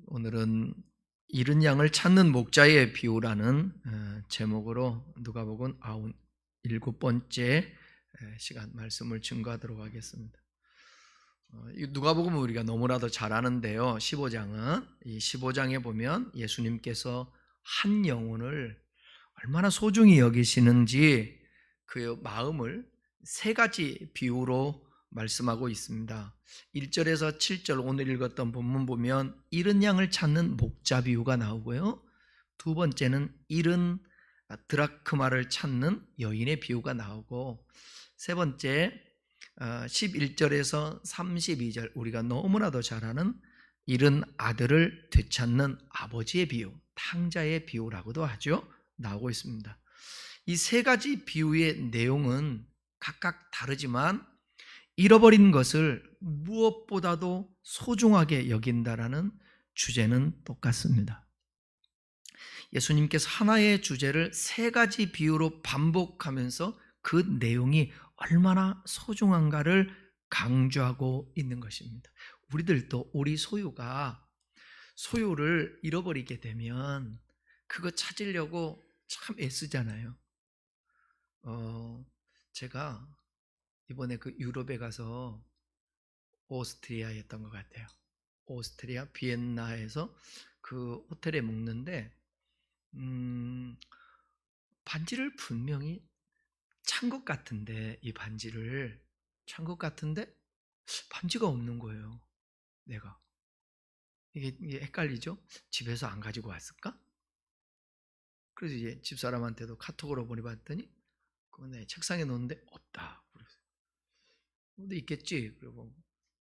오늘은 잃은 양을 찾는 목자의 비유라는 제목으로 누가복음 97번째 시간 말씀을 증거하도록 하겠습니다. 이 누가복음은 우리가 너무나도 잘 아는데요. 15장은 이 15장에 보면 예수님께서 한 영혼을 얼마나 소중히 여기시는지 그 마음을 세 가지 비유로 말씀하고 있습니다. 1절에서 7절 오늘 읽었던 본문 보면 잃은 양을 찾는 목자 비유가 나오고요. 두 번째는 잃은 드라크마를 찾는 여인의 비유가 나오고, 세 번째 11절에서 32절 우리가 너무나도 잘 아는 잃은 아들을 되찾는 아버지의 비유, 탕자의 비유라고도 하죠. 나오고 있습니다. 이 세 가지 비유의 내용은 각각 다르지만 잃어버린 것을 무엇보다도 소중하게 여긴다라는 주제는 똑같습니다. 예수님께서 하나의 주제를 세 가지 비유로 반복하면서 그 내용이 얼마나 소중한가를 강조하고 있는 것입니다. 우리들도 우리 소유를 잃어버리게 되면 그거 찾으려고 참 애쓰잖아요. 제가 이번에 그 유럽에 가서 오스트리아였던 것 같아요. 오스트리아 비엔나에서 그 호텔에 묵는데 반지를 분명히 찬 것 같은데, 이 반지를 찬 것 같은데 반지가 없는 거예요. 내가 이게 헷갈리죠? 집에서 안 가지고 왔을까? 그래서 이제 집사람한테도 카톡으로 보내봤더니 그거 내 책상에 놓는데 없다. 그래서 근데 있겠지. 그리고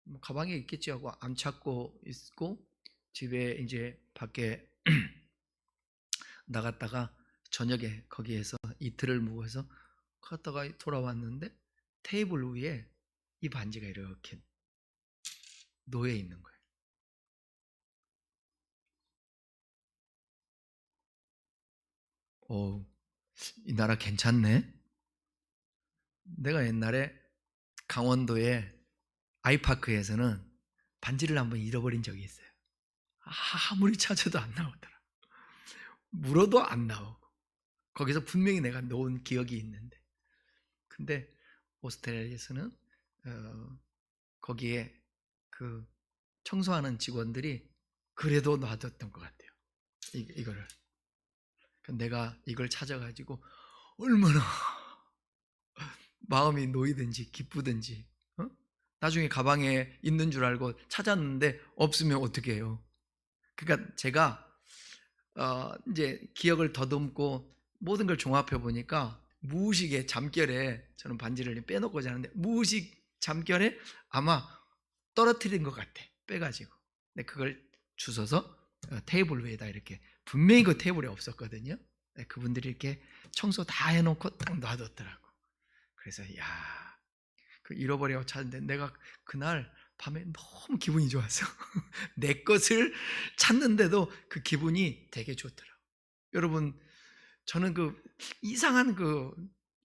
뭐 가방에 있겠지 하고 안 찾고 있고, 집에 이제 밖에 나갔다가 저녁에 거기에서 이틀을 묵어서 갔다가 돌아왔는데 테이블 위에 이 반지가 이렇게 놓여 있는 거예요. 이 나라 괜찮네. 내가 옛날에 강원도의 아이파크에서는 반지를 한번 잃어버린 적이 있어요. 아무리 찾아도 안 나오더라. 물어도 안 나오고. 거기서 분명히 내가 놓은 기억이 있는데, 근데 오스트레일리아에서는 거기에 그 청소하는 직원들이 그래도 놔뒀던 것 같아요. 이거를. 내가 이걸 찾아가지고 얼마나 마음이 놓이든지 기쁘든지, 나중에 가방에 있는 줄 알고 찾았는데 없으면 어떻게 해요? 그러니까 제가 이제 기억을 더듬고 모든 걸 종합해 보니까 무의식의 잠결에, 저는 반지를 빼놓고 자는데 무의식 잠결에 아마 떨어뜨린 것 같아, 빼가지고. 근데 그걸 주워서 테이블 위에다 이렇게, 분명히 그 테이블에 없었거든요. 그분들이 이렇게 청소 다 해놓고 딱 놔뒀더라고. 그래서 그 잃어버리고 찾는데 내가 그날 밤에 너무 기분이 좋았어. 내 것을 찾는데도 그 기분이 되게 좋더라고. 여러분, 저는 그 이상한 그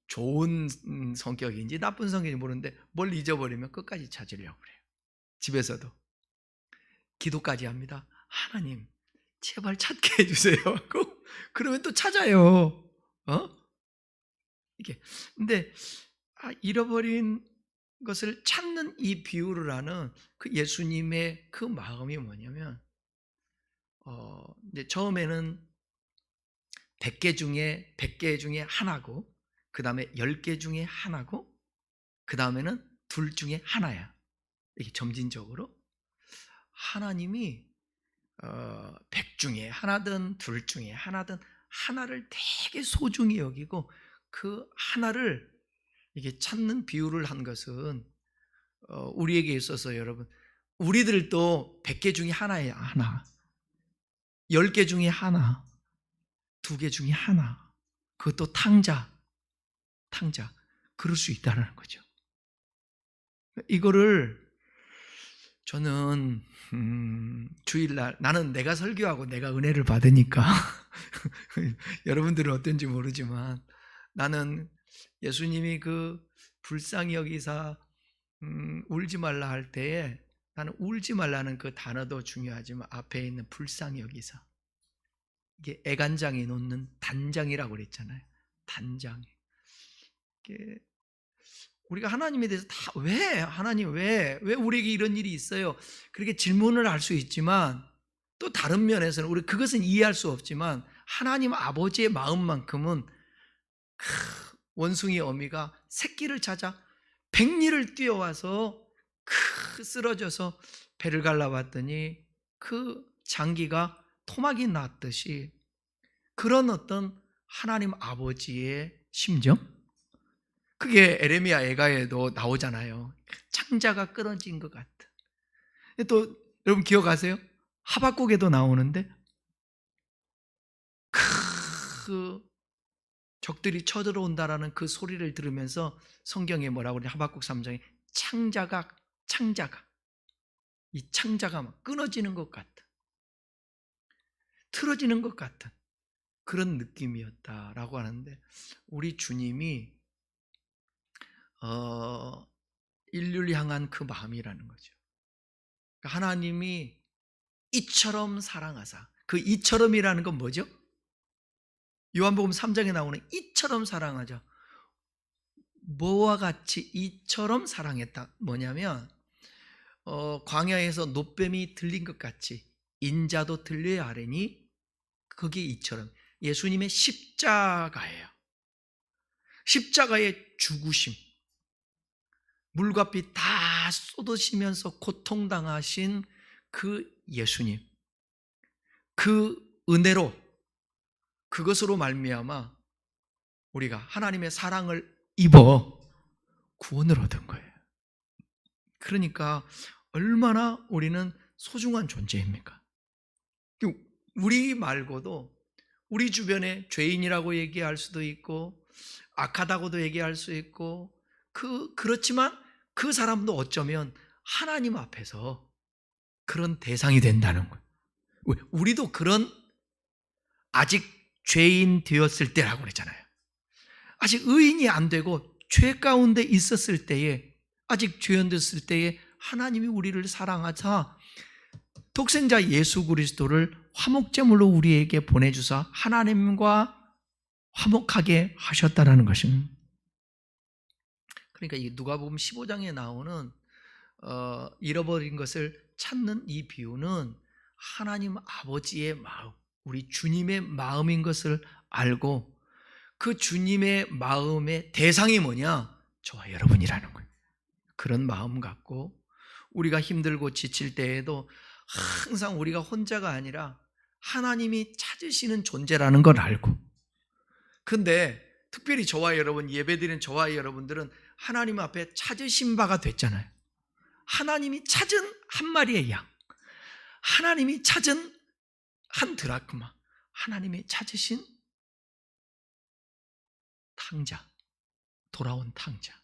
좋은 성격인지 나쁜 성격인지 모르는데 뭘 잊어버리면 끝까지 찾으려고 그래요. 집에서도 기도까지 합니다. 하나님, 제발 찾게 해주세요 하고, 그러면 또 찾아요. 이게. 근데 잃어버린 것을 찾는 이 비유를 하는 그 예수님의 그 마음이 뭐냐면, 이제 처음에는 100개 중에 하나고, 그 다음에 10개 중에 하나고, 그 다음에는 둘 중에 하나야. 이게 점진적으로 하나님이 100 중에 하나든 둘 중에 하나든 하나를 되게 소중히 여기고, 그 하나를 이게 찾는 비유를 한 것은 우리에게 있어서, 여러분, 우리들도 100개 중에 하나예요. 하나. 10개 중에 하나. 2개 중에 하나. 그것도 탕자. 그럴 수 있다는 거죠. 이거를 저는 주일날, 나는 내가 설교하고 내가 은혜를 받으니까 여러분들은 어떤지 모르지만, 나는 예수님이 그 불쌍히 여기사 울지 말라 할 때에 나는 울지 말라는 그 단어도 중요하지만 앞에 있는 불쌍히 여기서, 이게 애간장이 놓는 단장이라고 그랬잖아요. 단장이. 이게 우리가 하나님에 대해서 다 왜 하나님 왜 우리에게 이런 일이 있어요? 그렇게 질문을 할 수 있지만 또 다른 면에서는 우리 그것은 이해할 수 없지만 하나님 아버지의 마음만큼은 원숭이 어미가 새끼를 찾아 백리를 뛰어와서 쓰러져서 배를 갈라봤더니 그 장기가 토막이 났듯이 그런 어떤 하나님 아버지의 심정, 그게 에레미야 애가에도 나오잖아요. 창자가 끊어진 것 같은. 또 여러분 기억하세요? 하박국에도 나오는데 그 적들이 쳐들어온다라는 그 소리를 들으면서 성경에 뭐라고 그러냐, 하박국 3장에 창자가 이 창자가 막 끊어지는 것 같은, 틀어지는 것 같은 그런 느낌이었다라고 하는데, 우리 주님이 인류를 향한 그 마음이라는 거죠. 하나님이 이처럼 사랑하사, 그 이처럼이라는 건 뭐죠? 요한복음 3장에 나오는 이처럼 사랑하자. 뭐와 같이 이처럼 사랑했다? 뭐냐면 광야에서 놋뱀이 들린 것 같이 인자도 들려야 하려니, 그게 이처럼 예수님의 십자가예요. 십자가의 죽으심, 물과 피 다 쏟으시면서 고통당하신 그 예수님, 그 은혜로, 그것으로 말미암아 우리가 하나님의 사랑을 입어 구원을 얻은 거예요. 그러니까 얼마나 우리는 소중한 존재입니까? 우리 말고도 우리 주변에 죄인이라고 얘기할 수도 있고 악하다고도 얘기할 수 있고, 그렇지만 그 사람도 어쩌면 하나님 앞에서 그런 대상이 된다는 거예요. 우리도 그런, 아직 죄인 되었을 때라고 그랬잖아요. 아직 의인이 안 되고 죄 가운데 있었을 때에, 아직 죄인 됐을 때에 하나님이 우리를 사랑하사 독생자 예수 그리스도를 화목제물로 우리에게 보내주사 하나님과 화목하게 하셨다라는 것입니다. 그러니까 이 누가복음 15장에 나오는 잃어버린 것을 찾는 이 비유는 하나님 아버지의 마음, 우리 주님의 마음인 것을 알고, 그 주님의 마음의 대상이 뭐냐? 저와 여러분이라는 거예요. 그런 마음 갖고 우리가 힘들고 지칠 때에도 항상 우리가 혼자가 아니라 하나님이 찾으시는 존재라는 걸 알고, 근데 특별히 저와 여러분, 예배드리는 저와 여러분들은 하나님 앞에 찾으신 바가 됐잖아요. 하나님이 찾은 한 마리의 양, 하나님이 찾은 한 드라크마, 하나님이 찾으신 탕자, 돌아온 탕자.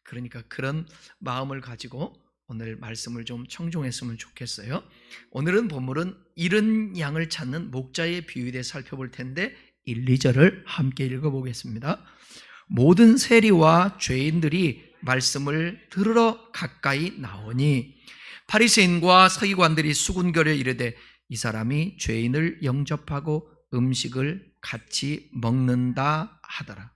그러니까 그런 마음을 가지고 오늘 말씀을 좀 청종했으면 좋겠어요. 오늘은 본문은 잃은 양을 찾는 목자의 비유에 대해 살펴볼 텐데 1, 2절을 함께 읽어보겠습니다. 모든 세리와 죄인들이 말씀을 들으러 가까이 나오니 바리새인과 서기관들이 수군거려 이르되 이 사람이 죄인을 영접하고 음식을 같이 먹는다 하더라.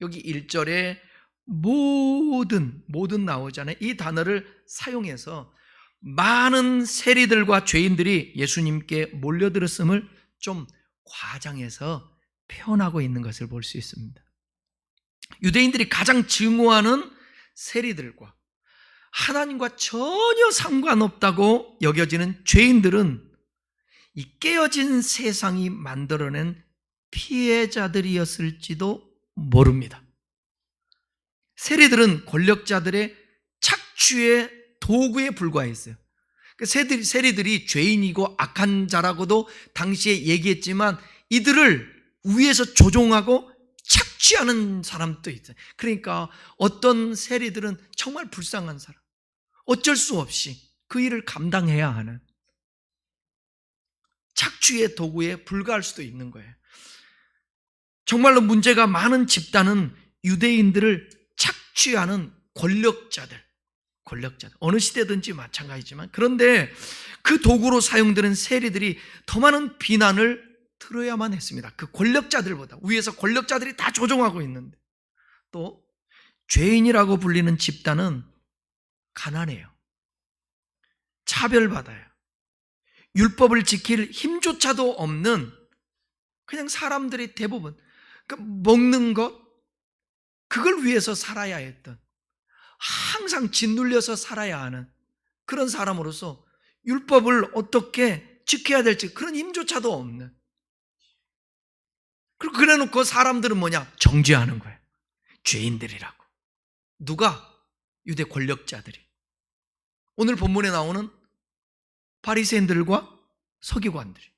여기 1절에 모든 나오잖아요. 이 단어를 사용해서 많은 세리들과 죄인들이 예수님께 몰려들었음을 좀 과장해서 표현하고 있는 것을 볼 수 있습니다. 유대인들이 가장 증오하는 세리들과 하나님과 전혀 상관없다고 여겨지는 죄인들은 이 깨어진 세상이 만들어낸 피해자들이었을지도 모릅니다. 세리들은 권력자들의 착취의 도구에 불과했어요. 세리들이 죄인이고 악한 자라고도 당시에 얘기했지만 이들을 위에서 조종하고 착취하는 사람도 있어요. 그러니까 어떤 세리들은 정말 불쌍한 사람, 어쩔 수 없이 그 일을 감당해야 하는 착취의 도구에 불과할 수도 있는 거예요. 정말로 문제가 많은 집단은 유대인들을 착취하는 권력자들, 권력자들, 어느 시대든지 마찬가지지만, 그런데 그 도구로 사용되는 세리들이 더 많은 비난을 들어야만 했습니다. 그 권력자들보다. 위에서 권력자들이 다 조종하고 있는데. 또 죄인이라고 불리는 집단은 가난해요. 차별받아요. 율법을 지킬 힘조차도 없는 그냥 사람들이 대부분, 그러니까 먹는 것, 그걸 위해서 살아야 했던, 항상 짓눌려서 살아야 하는 그런 사람으로서 율법을 어떻게 지켜야 될지 그런 힘조차도 없는, 그리고 그래놓고 사람들은 뭐냐? 정죄하는 거예요. 죄인들이라고. 누가? 유대 권력자들이. 오늘 본문에 나오는 바리새인들과 서기관들이.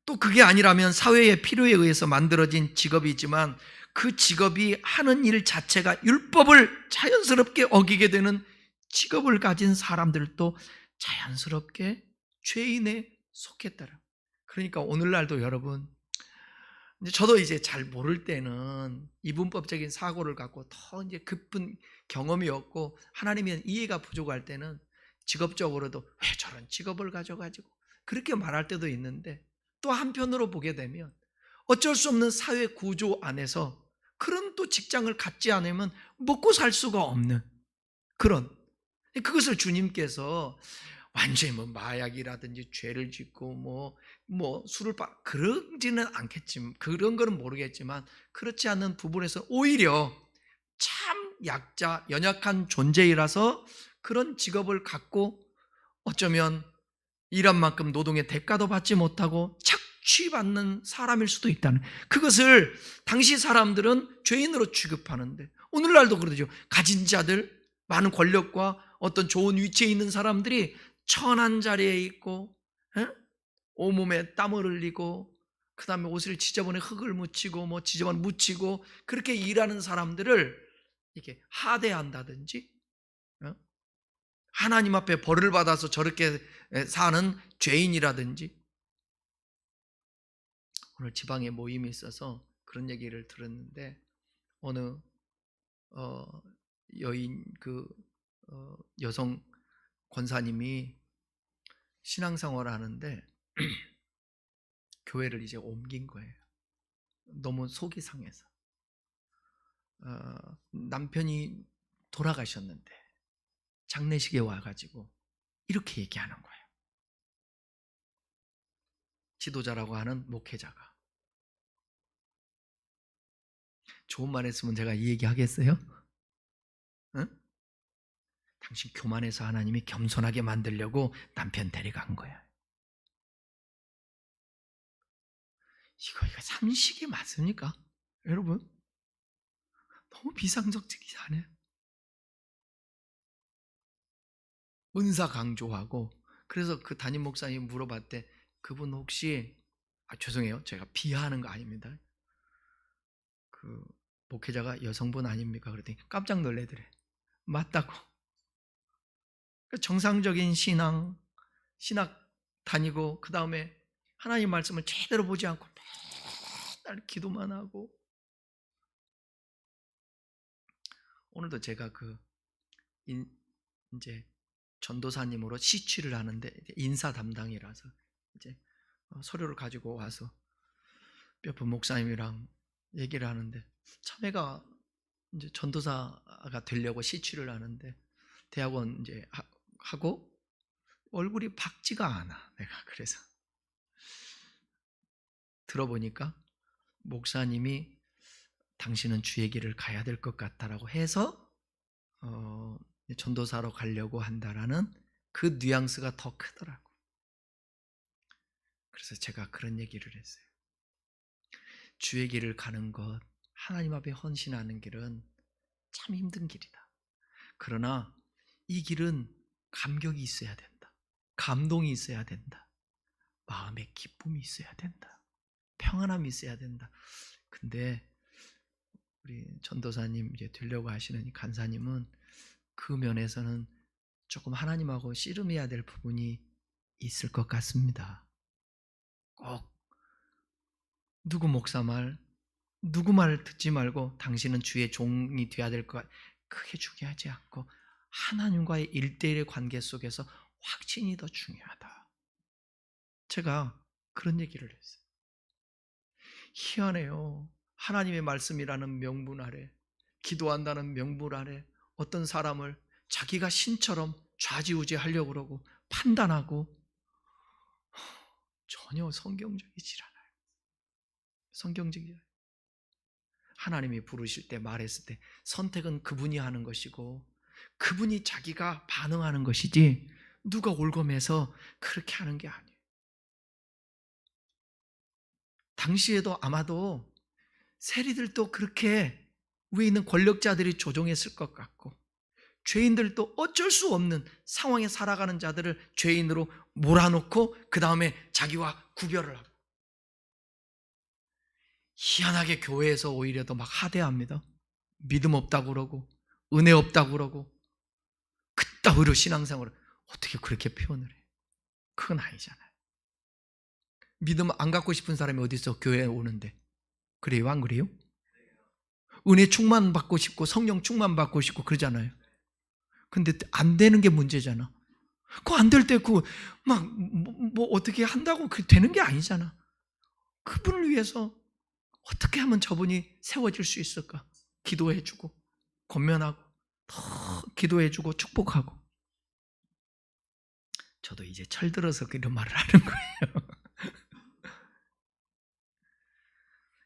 또 그게 아니라면 사회의 필요에 의해서 만들어진 직업이지만 그 직업이 하는 일 자체가 율법을 자연스럽게 어기게 되는 직업을 가진 사람들도 자연스럽게 죄인에 속했더라. 그러니까 오늘날도 여러분, 저도 이제 잘 모를 때는 이분법적인 사고를 갖고 더 이제 깊은 경험이 없고 하나님의 이해가 부족할 때는 직업적으로도 왜 저런 직업을 가져가지고 그렇게 말할 때도 있는데, 또 한편으로 보게 되면 어쩔 수 없는 사회 구조 안에서 그런 또 직장을 갖지 않으면 먹고 살 수가 없는 그런, 그것을 주님께서 완전히 뭐 마약이라든지 죄를 짓고 술을 그러지는 않겠지만, 그런 거는 모르겠지만 그렇지 않는 부분에서 오히려 참 약자, 연약한 존재이라서 그런 직업을 갖고 어쩌면 일한 만큼 노동의 대가도 받지 못하고 착취받는 사람일 수도 있다는, 그것을 당시 사람들은 죄인으로 취급하는데 오늘날도 그러죠. 가진 자들, 많은 권력과 어떤 좋은 위치에 있는 사람들이 천한 자리에 있고, 온몸에 땀을 흘리고, 그 다음에 옷을 지저분해 흙을 묻히고 지저분 묻히고 그렇게 일하는 사람들을 이렇게 하대한다든지, 하나님 앞에 벌을 받아서 저렇게 사는 죄인이라든지. 오늘 지방에 모임이 있어서 그런 얘기를 들었는데, 어느 여인 여성 권사님이 신앙생활을 하는데 교회를 이제 옮긴 거예요. 너무 속이 상해서. 남편이 돌아가셨는데 장례식에 와가지고 이렇게 얘기하는 거예요. 지도자라고 하는 목회자가. 좋은 말 했으면 제가 이 얘기 하겠어요? 응? 당신 교만해서 하나님이 겸손하게 만들려고 남편 데려간 거야. 이거 삼식이 맞습니까? 여러분? 너무 비상적이지 않아요? 은사 강조하고. 그래서 그 담임 목사님 물어봤대. 그분 혹시, 죄송해요, 제가 비하하는 거 아닙니다. 그 목회자가 여성분 아닙니까? 그랬더니 깜짝 놀래더래. 맞다고. 정상적인 신학 다니고, 그 다음에 하나님 말씀을 제대로 보지 않고 맨날 기도만 하고. 오늘도 제가 이제 전도사님으로 시취를 하는데 인사 담당이라서 이제 서류를 가지고 와서 몇 분 목사님이랑 얘기를 하는데, 참외가 이제 전도사가 되려고 시취를 하는데 대학원 이제 하고 얼굴이 밝지가 않아. 내가 그래서 들어보니까 목사님이 당신은 주의 길을 가야 될 것 같다라고 해서 전도사로 가려고 한다라는 그 뉘앙스가 더 크더라고. 그래서 제가 그런 얘기를 했어요. 주의 길을 가는 것, 하나님 앞에 헌신하는 길은 참 힘든 길이다. 그러나 이 길은 감격이 있어야 된다. 감동이 있어야 된다. 마음의 기쁨이 있어야 된다. 평안함이 있어야 된다. 근데 우리 전도사님 이제 되려고 하시는 이 간사님은 그 면에서는 조금 하나님하고 씨름해야 될 부분이 있을 것 같습니다. 꼭 누구 목사 말, 누구 말 듣지 말고 당신은 주의 종이 되어야 될 것, 크게 중요하지 않고 하나님과의 1대1의 관계 속에서 확신이 더 중요하다. 제가 그런 얘기를 했어요. 희한해요. 하나님의 말씀이라는 명분 아래, 기도한다는 명분 아래 어떤 사람을 자기가 신처럼 좌지우지하려고 그러고 판단하고 전혀 성경적이지 않아요. 성경적이지 않아요. 하나님이 부르실 때 말했을 때 선택은 그분이 하는 것이고 그분이 자기가 반응하는 것이지 누가 올검해서 그렇게 하는 게 아니에요. 당시에도 아마도 세리들도 그렇게 위에 있는 권력자들이 조종했을 것 같고 죄인들도 어쩔 수 없는 상황에 살아가는 자들을 죄인으로 몰아놓고 그 다음에 자기와 구별을 하고 희한하게 교회에서 오히려 더 막 하대합니다. 믿음 없다고 그러고 은혜 없다고 그러고 그따위로 신앙생활을 어떻게 그렇게 표현을 해요? 그건 아니잖아요. 믿음 안 갖고 싶은 사람이 어디 있어 교회에 오는데. 그래요? 안 그래요? 은혜 충만 받고 싶고 성령 충만 받고 싶고 그러잖아요. 근데 안 되는 게 문제잖아. 그거 안 될 때 그 막 뭐 어떻게 한다고 그 되는 게 아니잖아. 그분을 위해서 어떻게 하면 저분이 세워질 수 있을까? 기도해주고 권면하고 더 기도해주고 축복하고. 저도 이제 철들어서 이런 말을 하는 거예요.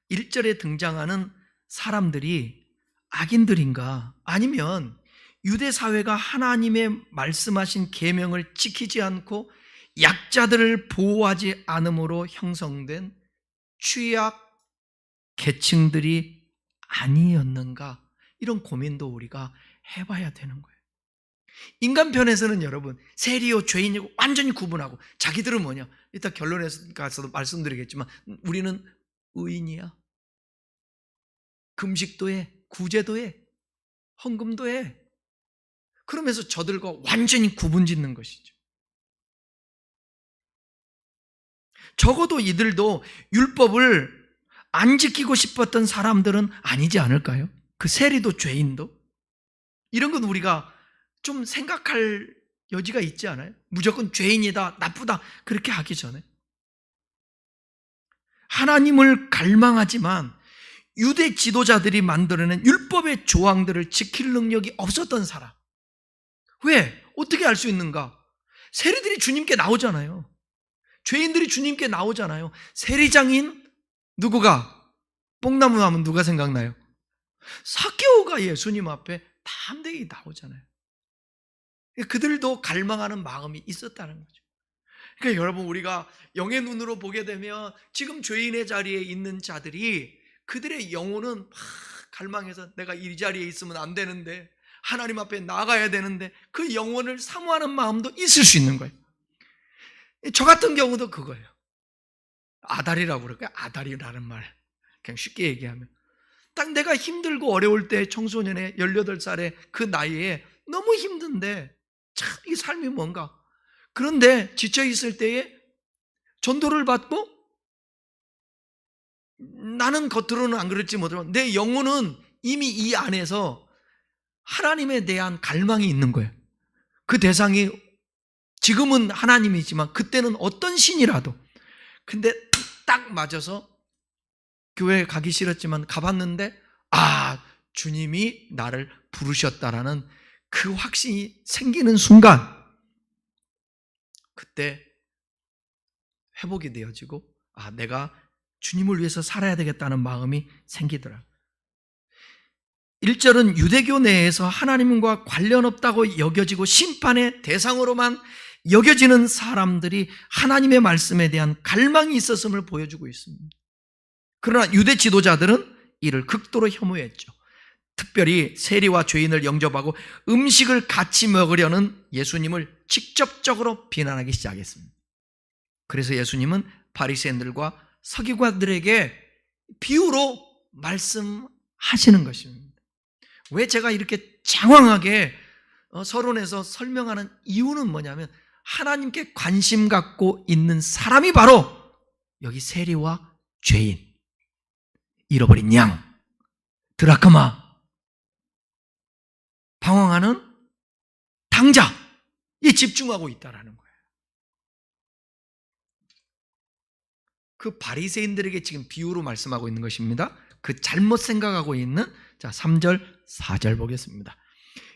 1절에 등장하는 사람들이 악인들인가 아니면 유대 사회가 하나님의 말씀하신 계명을 지키지 않고 약자들을 보호하지 않음으로 형성된 취약 계층들이 아니었는가, 이런 고민도 우리가 해봐야 되는 거예요. 인간 편에서는 여러분 세리요 죄인이고 완전히 구분하고 자기들은 뭐냐, 이따 결론에 가서도 말씀드리겠지만 우리는 의인이야. 금식도 해, 구제도 해, 헌금도 해. 그러면서 저들과 완전히 구분짓는 것이죠. 적어도 이들도 율법을 안 지키고 싶었던 사람들은 아니지 않을까요? 그 세리도 죄인도. 이런 건 우리가 좀 생각할 여지가 있지 않아요? 무조건 죄인이다, 나쁘다 그렇게 하기 전에 하나님을 갈망하지만 유대 지도자들이 만들어낸 율법의 조항들을 지킬 능력이 없었던 사람. 왜? 어떻게 알 수 있는가? 세리들이 주님께 나오잖아요. 죄인들이 주님께 나오잖아요. 세리장인 누구가? 뽕나무 하면 누가 생각나요? 삭개오가 예수님 앞에 담대히 나오잖아요. 그들도 갈망하는 마음이 있었다는 거죠. 그러니까 여러분, 우리가 영의 눈으로 보게 되면 지금 죄인의 자리에 있는 자들이 그들의 영혼은 막 갈망해서 내가 이 자리에 있으면 안 되는데, 하나님 앞에 나가야 되는데, 그 영혼을 사모하는 마음도 있을 수 있는 거예요. 저 같은 경우도 그거예요. 아다리라고 그럴까요? 아다리라는 말, 그냥 쉽게 얘기하면 딱 내가 힘들고 어려울 때, 청소년의 18살의 그 나이에 너무 힘든데 참 이 삶이 뭔가, 그런데 지쳐있을 때에 전도를 받고 나는 겉으로는 안 그렇지 못하지만 내 영혼은 이미 이 안에서 하나님에 대한 갈망이 있는 거예요. 그 대상이 지금은 하나님이지만 그때는 어떤 신이라도. 근데 딱 맞아서 교회 가기 싫었지만 가봤는데, 아, 주님이 나를 부르셨다라는 그 확신이 생기는 순간, 그때 회복이 되어지고, 아, 내가 주님을 위해서 살아야 되겠다는 마음이 생기더라고요. 1절은 유대교 내에서 하나님과 관련 없다고 여겨지고 심판의 대상으로만 여겨지는 사람들이 하나님의 말씀에 대한 갈망이 있었음을 보여주고 있습니다. 그러나 유대 지도자들은 이를 극도로 혐오했죠. 특별히 세리와 죄인을 영접하고 음식을 같이 먹으려는 예수님을 직접적으로 비난하기 시작했습니다. 그래서 예수님은 바리새인들과 서기관들에게 비유로 말씀하시는 것입니다. 왜 제가 이렇게 장황하게 서론에서 설명하는 이유는 뭐냐면, 하나님께 관심 갖고 있는 사람이 바로 여기 세리와 죄인, 잃어버린 양, 드라크마, 방황하는 당자에 집중하고 있다라는 거예요. 그 바리새인들에게 지금 비유로 말씀하고 있는 것입니다. 그 잘못 생각하고 있는 3절 4절 보겠습니다.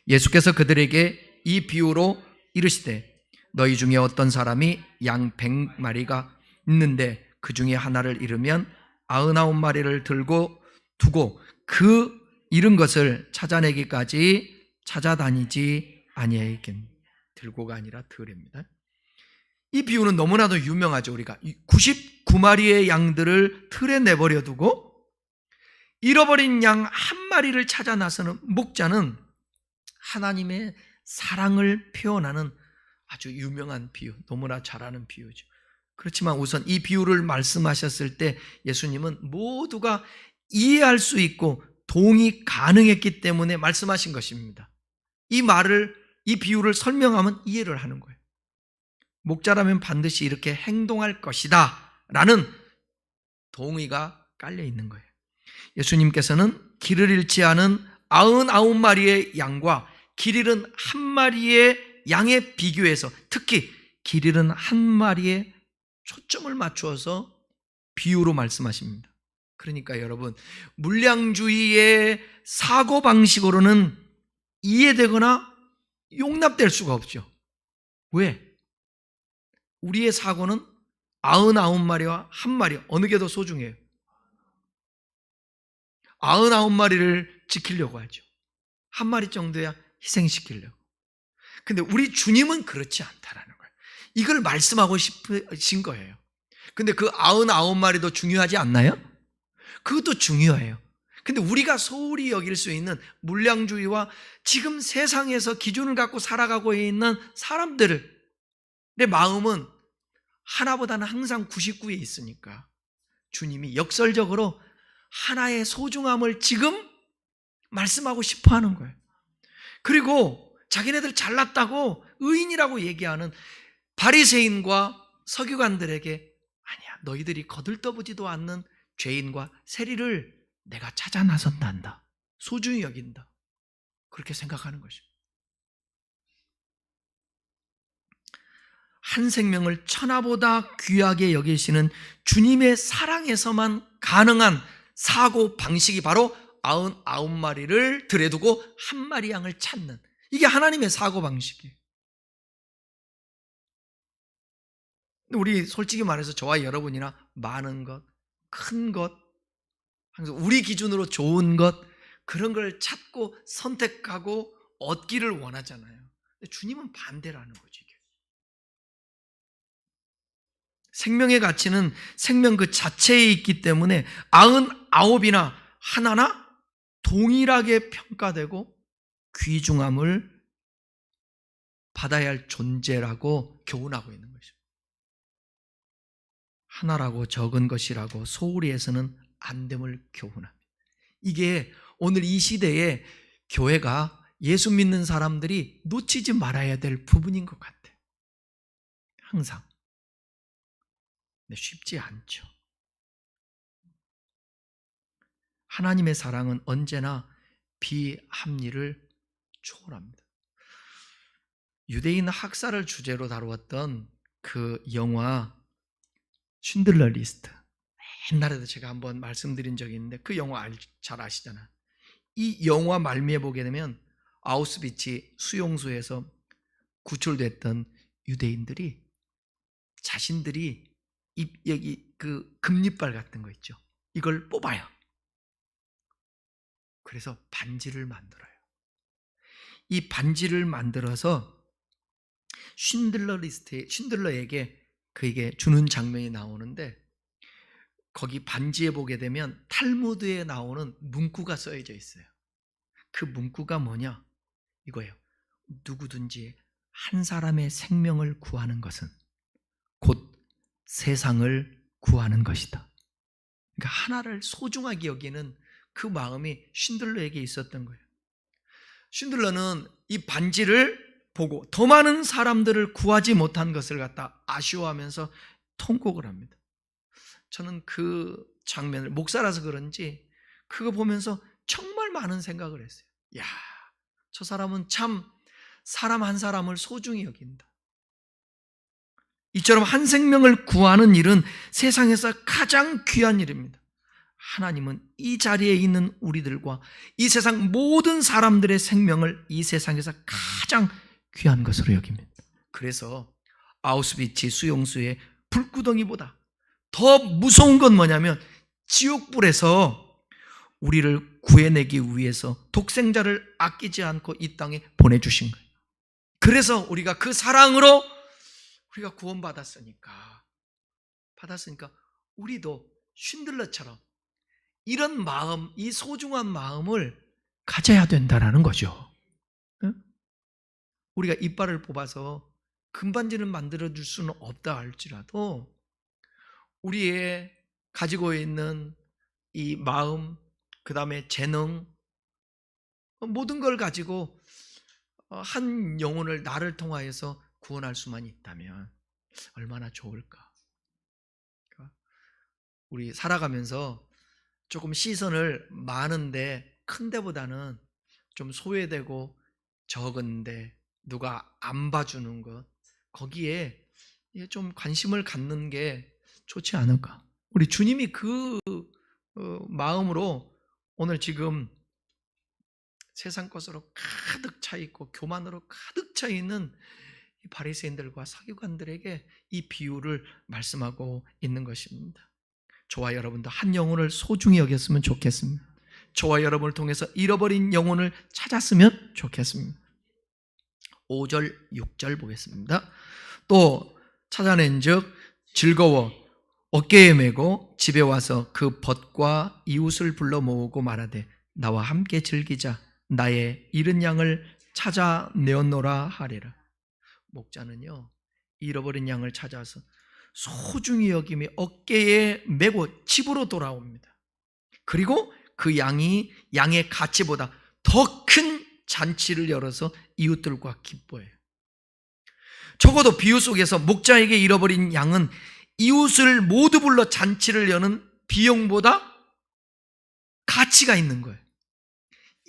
예수께서 그들에게 이 비유로 이르시되 너희 중에 어떤 사람이 양 100마리가 있는데 그 중에 하나를 잃으면 99마리를 들고 두고 그 잃은 것을 찾아내기까지 찾아다니지 아니하겠니? 들고가 아니라 들입니다. 이 비유는 너무나도 유명하죠. 우리가 99마리의 양들을 틀에 내버려 두고 잃어버린 양 한 마리를 찾아 나서는 목자는 하나님의 사랑을 표현하는 아주 유명한 비유, 너무나 잘 아는 비유죠. 그렇지만 우선 이 비유를 말씀하셨을 때 예수님은 모두가 이해할 수 있고 동의 가능했기 때문에 말씀하신 것입니다. 이 비유를 설명하면 이해를 하는 거예요. 목자라면 반드시 이렇게 행동할 것이다 라는 동의가 깔려 있는 거예요. 예수님께서는 길을 잃지 않은 99마리의 양과 길 잃은 한 마리의 양에 비교해서 특히 길 잃은 한 마리에 초점을 맞추어서 비유로 말씀하십니다. 그러니까 여러분, 물량주의의 사고방식으로는 이해되거나 용납될 수가 없죠. 왜? 우리의 사고는 99마리와 한 마리 어느 게 더 소중해요? 99마리를 지키려고 하죠. 한 마리 정도야 희생시키려고. 근데 우리 주님은 그렇지 않다라는 거예요. 이걸 말씀하고 싶으신 거예요. 근데 그 99마리도 중요하지 않나요? 그것도 중요해요. 근데 우리가 소홀히 여길 수 있는 물량주의와 지금 세상에서 기준을 갖고 살아가고 있는 사람들의 마음은 하나보다는 항상 99에 있으니까 주님이 역설적으로 하나의 소중함을 지금 말씀하고 싶어 하는 거예요. 그리고 자기네들 잘났다고 의인이라고 얘기하는 바리새인과 서기관들에게 아니야, 너희들이 거들떠보지도 않는 죄인과 세리를 내가 찾아 나선단다, 소중히 여긴다, 그렇게 생각하는 것입니다. 한 생명을 천하보다 귀하게 여기시는 주님의 사랑에서만 가능한 사고 방식이 바로 99마리를 들에 두고 한 마리 양을 찾는, 이게 하나님의 사고 방식이에요. 우리 솔직히 말해서 저와 여러분이나 많은 것, 큰 것, 항상 우리 기준으로 좋은 것, 그런 걸 찾고 선택하고 얻기를 원하잖아요. 근데 주님은 반대라는 거죠. 이게. 생명의 가치는 생명 그 자체에 있기 때문에 99이나 하나나 동일하게 평가되고 귀중함을 받아야 할 존재라고 교훈하고 있는 것이죠. 하나라고 적은 것이라고 소홀히 해서는 안 됨을 교훈합니다. 이게 오늘 이 시대에 교회가 예수 믿는 사람들이 놓치지 말아야 될 부분인 것 같아요. 항상. 근데 쉽지 않죠. 하나님의 사랑은 언제나 비합리를 초월합니다. 유대인 학살을 주제로 다루었던 그 영화 쉰들러 리스트, 옛날에도 제가 한번 말씀드린 적이 있는데 그 영화 잘 아시잖아요. 이 영화 말미에 보게 되면 아우슈비츠 수용소에서 구출됐던 유대인들이 자신들이 여기 그 금리발 같은 거 있죠, 이걸 뽑아요. 그래서 반지를 만들어요. 이 반지를 만들어서 쉰들러에게 그에게 주는 장면이 나오는데, 거기 반지에 보게 되면 탈무드에 나오는 문구가 써져 있어요. 그 문구가 뭐냐? 이거예요. 누구든지 한 사람의 생명을 구하는 것은 곧 세상을 구하는 것이다. 그러니까 하나를 소중하게 여기는 그 마음이 쉰들러에게 있었던 거예요. 쉰들러는 이 반지를 보고 더 많은 사람들을 구하지 못한 것을 갖다 아쉬워하면서 통곡을 합니다. 저는 그 장면을 목사라서 그런지 그거 보면서 정말 많은 생각을 했어요. 야, 저 사람은 참 사람 한 사람을 소중히 여긴다. 이처럼 한 생명을 구하는 일은 세상에서 가장 귀한 일입니다. 하나님은 이 자리에 있는 우리들과 이 세상 모든 사람들의 생명을 이 세상에서 가장 귀한 것으로 여깁니다. 그래서 아우슈비츠 수용소의 불구덩이보다 더 무서운 건 뭐냐면 지옥불에서 우리를 구해내기 위해서 독생자를 아끼지 않고 이 땅에 보내주신 거예요. 그래서 우리가 그 사랑으로 우리가 구원받았으니까 우리도 쉰들러처럼 이런 마음, 이 소중한 마음을 가져야 된다는 거죠. 응? 우리가 이빨을 뽑아서 금반지를 만들어줄 수는 없다 할지라도 우리의 가지고 있는 이 마음, 그 다음에 재능, 모든 걸 가지고 한 영혼을 나를 통하여서 구원할 수만 있다면 얼마나 좋을까. 우리 살아가면서 조금 시선을 많은데 큰 데보다는 좀 소외되고 적은데 누가 안 봐주는 것, 거기에 좀 관심을 갖는 게 좋지 않을까. 우리 주님이 그 마음으로 오늘 지금 세상 것으로 가득 차 있고 교만으로 가득 차 있는 이 바리새인들과 서기관들에게 이 비유를 말씀하고 있는 것입니다. 저와 여러분도 한 영혼을 소중히 여겼으면 좋겠습니다. 저와 여러분을 통해서 잃어버린 영혼을 찾았으면 좋겠습니다. 5절, 6절 보겠습니다. 또 찾아낸 즉 즐거워 어깨에 메고 집에 와서 그 벗과 이웃을 불러 모으고 말하되 나와 함께 즐기자. 나의 잃은 양을 찾아내었노라 하리라. 목자는요, 잃어버린 양을 찾아서 소중히 여김이 어깨에 메고 집으로 돌아옵니다. 그리고 그 양이 양의 가치보다 더 큰 잔치를 열어서 이웃들과 기뻐해요. 적어도 비유 속에서 목자에게 잃어버린 양은 이웃을 모두 불러 잔치를 여는 비용보다 가치가 있는 거예요.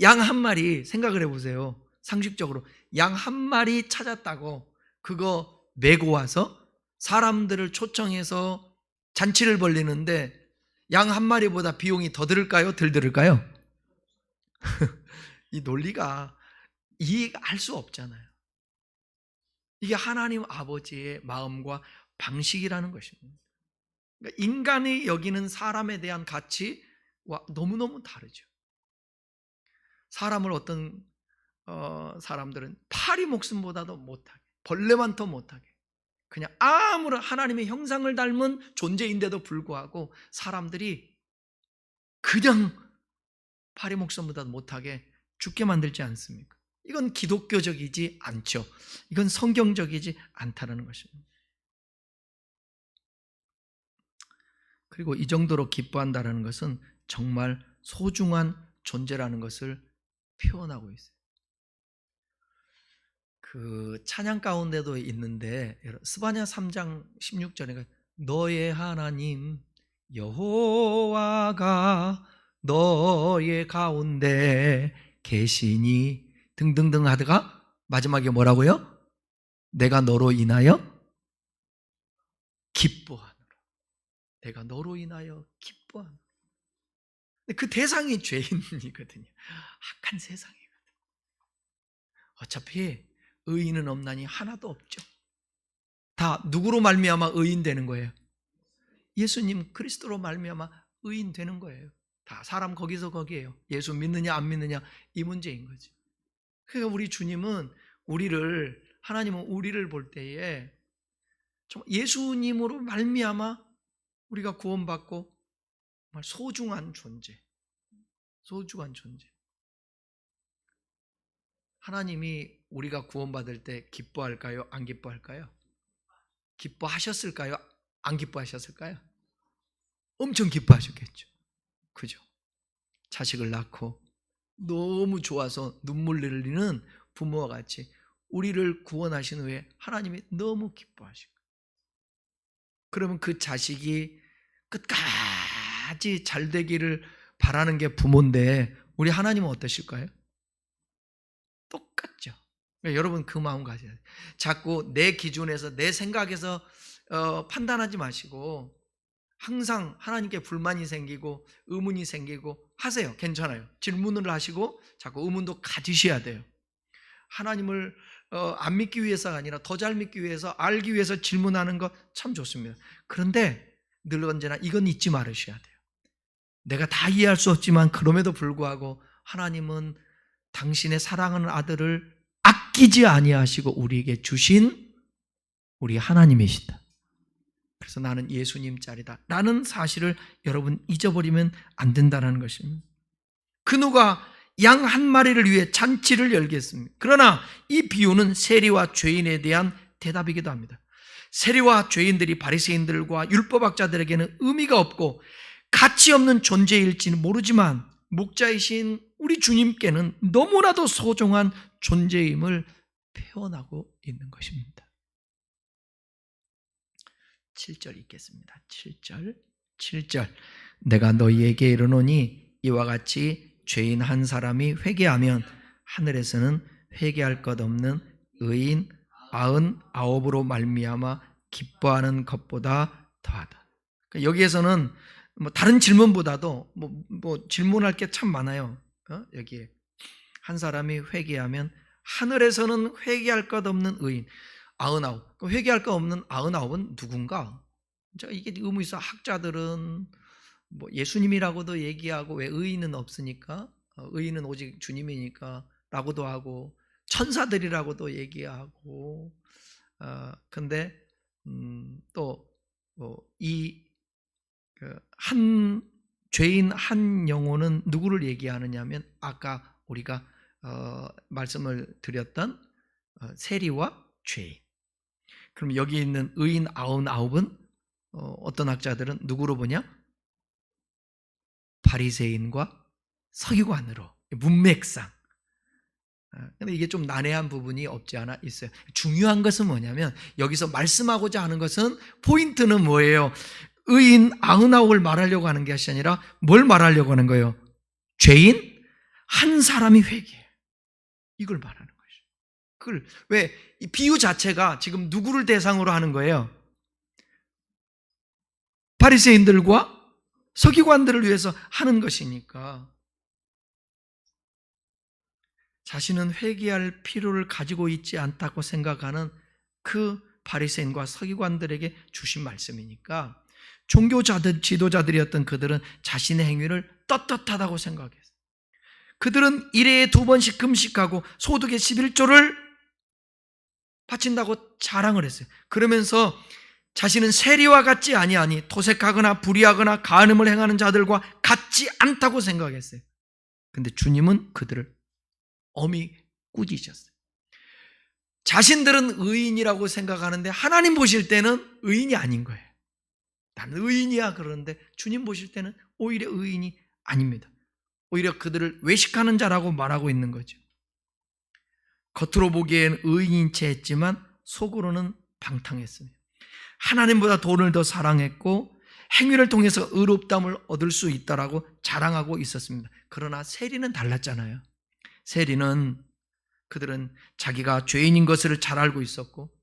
양 한 마리 생각을 해보세요. 상식적으로 양 한 마리 찾았다고 그거 메고 와서 사람들을 초청해서 잔치를 벌리는데 양 한 마리보다 비용이 더 들을까요? 덜 들을까요? 이 논리가 이해할 수 없잖아요. 이게 하나님 아버지의 마음과 방식이라는 것입니다. 그러니까 인간이 여기는 사람에 대한 가치와 너무너무 다르죠. 사람을 어떤 사람들은 파리 목숨보다도 못하게, 벌레만 더 못하게, 그냥 아무런 하나님의 형상을 닮은 존재인데도 불구하고 사람들이 그냥 파리 목숨보다도 못하게 죽게 만들지 않습니까? 이건 기독교적이지 않죠. 이건 성경적이지 않다는 것입니다. 그리고 이 정도로 기뻐한다는 것은 정말 소중한 존재라는 것을 표현하고 있어요. 그 찬양 가운데도 있는데 스바냐 3장 16절에 너의 하나님 여호와가 너의 가운데 계시니 등등등 하다가 마지막에 뭐라고요? 내가 너로 인하여 기뻐하노라. 내가 너로 인하여 기뻐하노라. 그 대상이 죄인이거든요. 악한 세상이거든요. 어차피 의인은 없나니 하나도 없죠. 다 누구로 말미암아 의인 되는 거예요? 예수님 그리스도로 말미암아 의인 되는 거예요. 다 사람 거기서 거기에요. 예수 믿느냐 안 믿느냐 이 문제인 거죠. 그러니까 우리 주님은 하나님은 우리를 볼 때에 예수님으로 말미암아 우리가 구원받고 정말 소중한 존재. 하나님이 우리가 구원받을 때 기뻐할까요? 안 기뻐할까요? 기뻐하셨을까요? 안 기뻐하셨을까요? 엄청 기뻐하셨겠죠. 그죠? 자식을 낳고 너무 좋아서 눈물 흘리는 부모와 같이 우리를 구원하신 후에 하나님이 너무 기뻐하시고, 그러면 그 자식이 끝까지 잘 되기를 바라는 게 부모인데 우리 하나님은 어떠실까요? 똑같죠. 그러니까 여러분 그 마음 가져야 돼요. 자꾸 내 기준에서 내 생각에서 판단하지 마시고 항상 하나님께 불만이 생기고 의문이 생기고 하세요. 괜찮아요. 질문을 하시고 자꾸 의문도 가지셔야 돼요. 하나님을 안 믿기 위해서가 아니라 더 잘 믿기 위해서, 알기 위해서 질문하는 거 참 좋습니다. 그런데 늘 언제나 이건 잊지 말으셔야 돼요. 내가 다 이해할 수 없지만 그럼에도 불구하고 하나님은 당신의 사랑하는 아들을 아끼지 아니하시고 우리에게 주신 우리 하나님이시다. 그래서 나는 예수님 짤이다 라는 사실을 여러분 잊어버리면 안 된다는 것입니다. 그 누가 양 한 마리를 위해 잔치를 열겠습니다. 그러나 이 비유는 세리와 죄인에 대한 대답이기도 합니다. 세리와 죄인들이 바리새인들과 율법학자들에게는 의미가 없고 가치 없는 존재일지는 모르지만 목자이신 우리 주님께는 너무나도 소중한 존재임을 표현하고 있는 것입니다. 7절 읽겠습니다. 7절 내가 너희에게 이르노니 이와 같이 죄인 한 사람이 회개하면 하늘에서는 회개할 것 없는 의인 99으로 말미암아 기뻐하는 것보다 더하다. 그러니까 여기에서는 다른 질문보다도 질문할 게 참 많아요. 여기에 한 사람이 회개하면 하늘에서는 회개할 것 없는 의인 99. 회개할 것 없는 99은 누군가? 이게 의무 있어. 학자들은 예수님이라고도 얘기하고, 왜 의인은 없으니까, 의인은 오직 주님이니까 라고도 하고, 천사들이라고도 얘기하고, 근데 또 이 한 죄인 한 영혼은 누구를 얘기하느냐면 아까 우리가 말씀을 드렸던 세리와 죄인. 그럼 여기 있는 의인 99은 어떤 학자들은 누구로 보냐? 바리새인과 서기관으로, 문맥상. 근데 이게 좀 난해한 부분이 없지 않아 있어요. 중요한 것은 뭐냐면 여기서 말씀하고자 하는 것은, 포인트는 뭐예요? 의인 99을 말하려고 하는 것이 아니라 뭘 말하려고 하는 거예요? 죄인 한 사람이 회개해요. 이걸 말하는 거예요. 그걸 왜? 이 비유 자체가 지금 누구를 대상으로 하는 거예요? 바리새인들과 서기관들을 위해서 하는 것이니까. 자신은 회개할 필요를 가지고 있지 않다고 생각하는 그 바리새인과 서기관들에게 주신 말씀이니까, 종교자들, 지도자들이었던 그들은 자신의 행위를 떳떳하다고 생각했어요. 그들은 1회에 2번씩 금식하고 소득의 11조를 바친다고 자랑을 했어요. 그러면서 자신은 세리와 같지 아니하니 토색하거나 불의하거나 간음을 행하는 자들과 같지 않다고 생각했어요. 근데 주님은 그들을 엄히 꾸짖으셨어요. 자신들은 의인이라고 생각하는데 하나님 보실 때는 의인이 아닌 거예요. 나는 의인이야 그러는데 주님 보실 때는 오히려 의인이 아닙니다. 오히려 그들을 외식하는 자라고 말하고 있는 거죠. 겉으로 보기엔 의인인 채 했지만 속으로는 방탕했습니다. 하나님보다 돈을 더 사랑했고 행위를 통해서 의롭다함을 얻을 수 있다라고 자랑하고 있었습니다. 그러나 세리는 달랐잖아요. 세리는, 그들은 자기가 죄인인 것을 잘 알고 있었고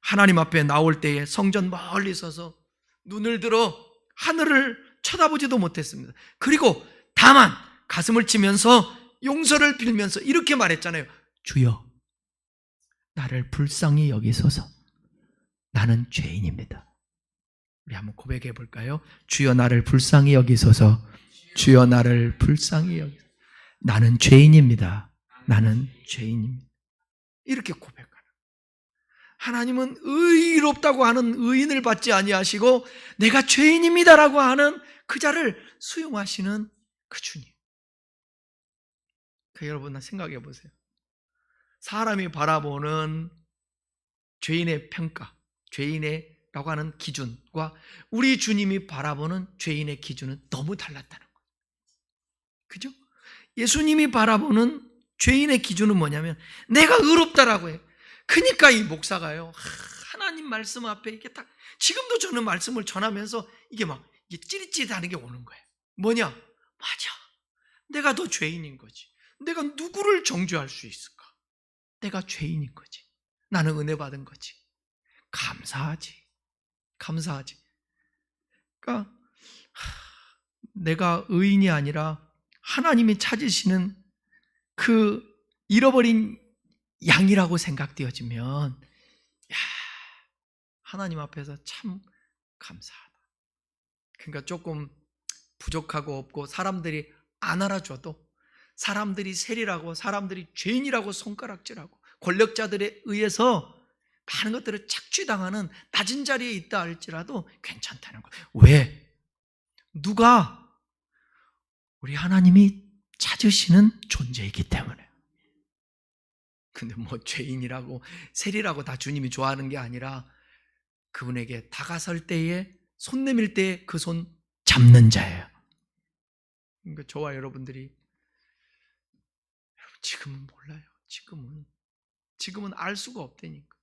하나님 앞에 나올 때에 성전 멀리 서서 눈을 들어 하늘을 쳐다보지도 못했습니다. 그리고 다만 가슴을 치면서 용서를 빌면서 이렇게 말했잖아요. 주여, 나를 불쌍히 여기소서. 나는 죄인입니다. 우리 한번 고백해 볼까요? 주여, 나를 불쌍히 여기소서. 주여, 나를 불쌍히 여기소서. 나는 죄인입니다. 나는 죄인입니다. 이렇게 고백하는. 하나님은 의롭다고 하는 의인을 받지 아니하시고 내가 죄인입니다라고 하는 그 자를 수용하시는 그 주님. 여러분 생각해 보세요. 사람이 바라보는 죄인의 평가, 죄인이라고 하는 기준과 우리 주님이 바라보는 죄인의 기준은 너무 달랐다는 거예요. 그죠? 예수님이 바라보는 죄인의 기준은 뭐냐면 내가 의롭다라고 해요. 그러니까 이 목사가요, 하나님 말씀 앞에 이게 딱, 지금도 저는 말씀을 전하면서 이게 찌릿찌릿하는 게 오는 거예요. 뭐냐? 맞아, 내가 더 죄인인 거지. 내가 누구를 정죄할 수 있을까? 내가 죄인인 거지. 나는 은혜 받은 거지. 감사하지. 그러니까 내가 의인이 아니라 하나님이 찾으시는 그 잃어버린 양이라고 생각되어지면, 야, 하나님 앞에서 참 감사하다. 그러니까 조금 부족하고 없고 사람들이 안 알아줘도, 사람들이 세리라고, 사람들이 죄인이라고 손가락질하고, 권력자들에 의해서 많은 것들을 착취당하는 낮은 자리에 있다 할지라도 괜찮다는 거예요. 왜? 누가? 우리 하나님이 찾으시는 존재이기 때문에. 근데 뭐 죄인이라고 세리라고 다 주님이 좋아하는 게 아니라 그분에게 다가설 때에, 손 내밀 때에 그 손 잡는 자예요. 그러니까 저와 여러분들이, 여러분 지금은 몰라요. 지금은 알 수가 없다니까.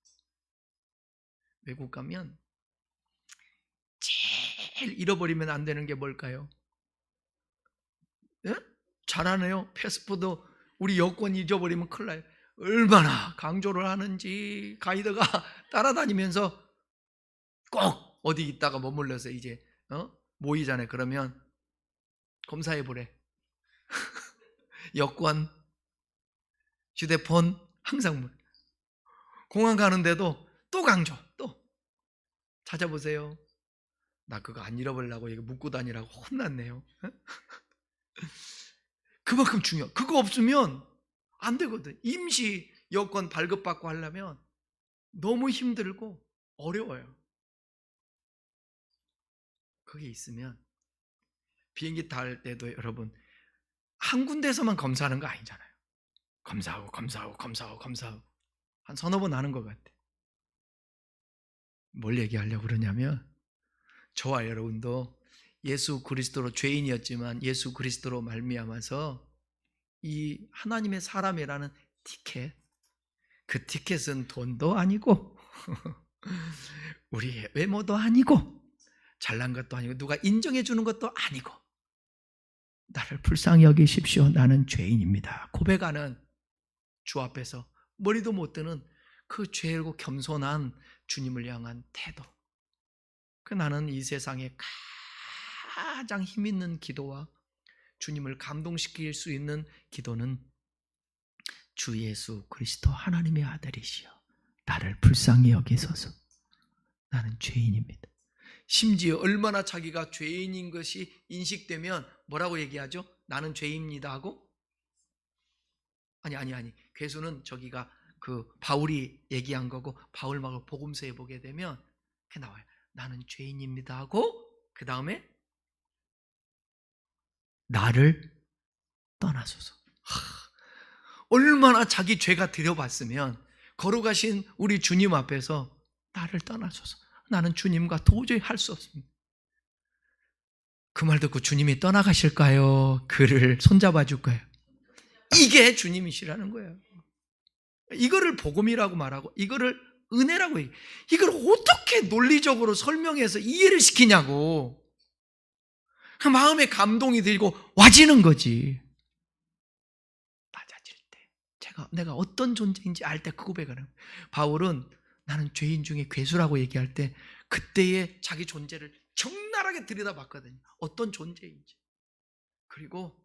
외국 가면 제일 잃어버리면 안 되는 게 뭘까요? 예? 잘하네요. 패스포드, 우리 여권 잊어버리면 큰일 나요. 얼마나 강조를 하는지 가이드가 따라다니면서 꼭 어디 있다가 머물러서 이제 모이잖아요. 그러면 검사해 보래. 여권, 휴대폰 항상 공항 가는데도 또 강조, 또 찾아보세요. 나 그거 안 잃어버리려고 이거 묻고 다니라고 혼났네요. 그만큼 중요해. 그거 없으면 안 되거든. 임시 여권 발급받고 하려면 너무 힘들고 어려워요. 그게 있으면 비행기 탈 때도 여러분 한 군데서만 검사하는 거 아니잖아요. 검사하고 한 서너 번 하는 것 같아. 뭘 얘기하려고 그러냐면, 저와 여러분도 예수 그리스도로 죄인이었지만 예수 그리스도로 말미암아서 이 하나님의 사람이라는 티켓, 그 티켓은 돈도 아니고 우리의 외모도 아니고 잘난 것도 아니고 누가 인정해 주는 것도 아니고, 나를 불쌍히 여기십시오. 나는 죄인입니다. 고백하는 주 앞에서 머리도 못 드는 그 죄고 겸손한 주님을 향한 태도. 그 나는 이 세상에 가장 힘 있는 기도와 주님을 감동시킬 수 있는 기도는 주 예수 그리스도 하나님의 아들이시여 나를 불쌍히 여기소서. 나는 죄인입니다. 심지어 얼마나 자기가 죄인인 것이 인식되면 뭐라고 얘기하죠? 나는 죄인입니다 하고? 아니. 괴수는 저기가 그 바울이 얘기한 거고, 바울막을 복음서에 보게 되면 그렇게 나와요. 나는 죄인입니다 하고 그 다음에 나를 떠나소서. 얼마나 자기 죄가 들여봤으면 걸어가신 우리 주님 앞에서 나를 떠나소서. 나는 주님과 도저히 할 수 없습니다. 그 말 듣고 주님이 떠나가실까요? 그를 손잡아 줄까요? 이게 주님이시라는 거예요. 이거를 복음이라고 말하고 이거를 은혜라고 얘기해요. 이걸 어떻게 논리적으로 설명해서 이해를 시키냐고. 그 마음에 감동이 들고 와지는 거지. 낮아질 때 내가 어떤 존재인지 알 때 그 고백을 해요. 바울은 나는 죄인 중에 괴수라고 얘기할 때 그때의 자기 존재를 적나라하게 들여다봤거든요. 어떤 존재인지. 그리고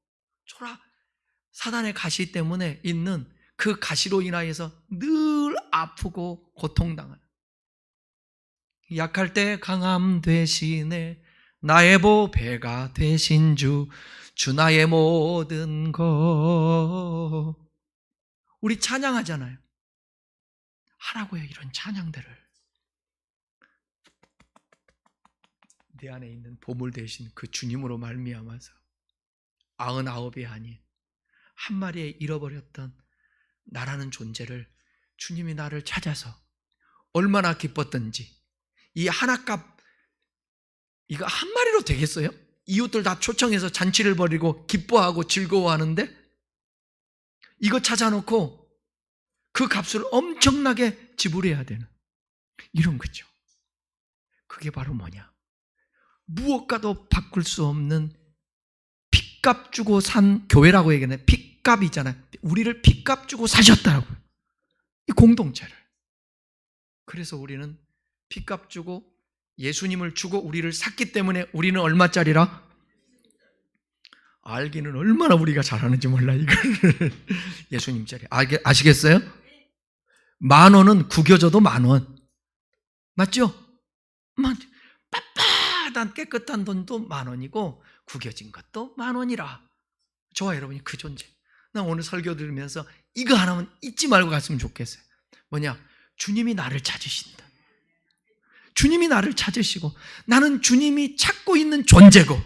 사단의 가시 때문에 있는 그 가시로 인하여서 늘 아프고 고통당하는, 약할 때 강함 되시네 나의 보배가 되신 주 나의 모든 것. 우리 찬양하잖아요. 하라고요. 이런 찬양들을. 내 안에 있는 보물 되신 그 주님으로 말미암아서 99이 아닌 한 마리에 잃어버렸던 나라는 존재를 주님이 나를 찾아서 얼마나 기뻤던지. 이 하나값 이거 한 마리로 되겠어요? 이웃들 다 초청해서 잔치를 벌이고 기뻐하고 즐거워하는데 이거 찾아놓고 그 값을 엄청나게 지불해야 되는 이런 거죠. 그게 바로 뭐냐? 무엇과도 바꿀 수 없는 핏값 주고 산 교회라고 얘기하네. 핏값이잖아요. 우리를 핏값 주고 사셨다라고요. 이 공동체를. 그래서 우리는 핏값 주고 예수님을 주고 우리를 샀기 때문에 우리는 얼마짜리라? 알기는 얼마나 우리가 잘하는지 몰라 이거를. 예수님짜리. 아시겠어요? 10,000원은 구겨져도 10,000원. 맞죠? 빳빳한 깨끗한 돈도 10,000원이고 구겨진 것도 10,000원이라. 저와 여러분이 그 존재. 나 오늘 설교 들으면서 이거 하나만 잊지 말고 갔으면 좋겠어요. 뭐냐? 주님이 나를 찾으신다. 주님이 나를 찾으시고 나는 주님이 찾고 있는 존재고,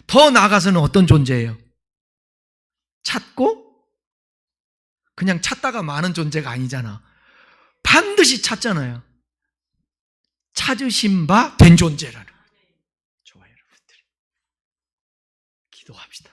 더 나아가서는 어떤 존재예요? 찾고 그냥 찾다가 마는 존재가 아니잖아. 반드시 찾잖아요. 찾으신 바 된 존재라는 거죠. 저와 여러분들이 기도합시다.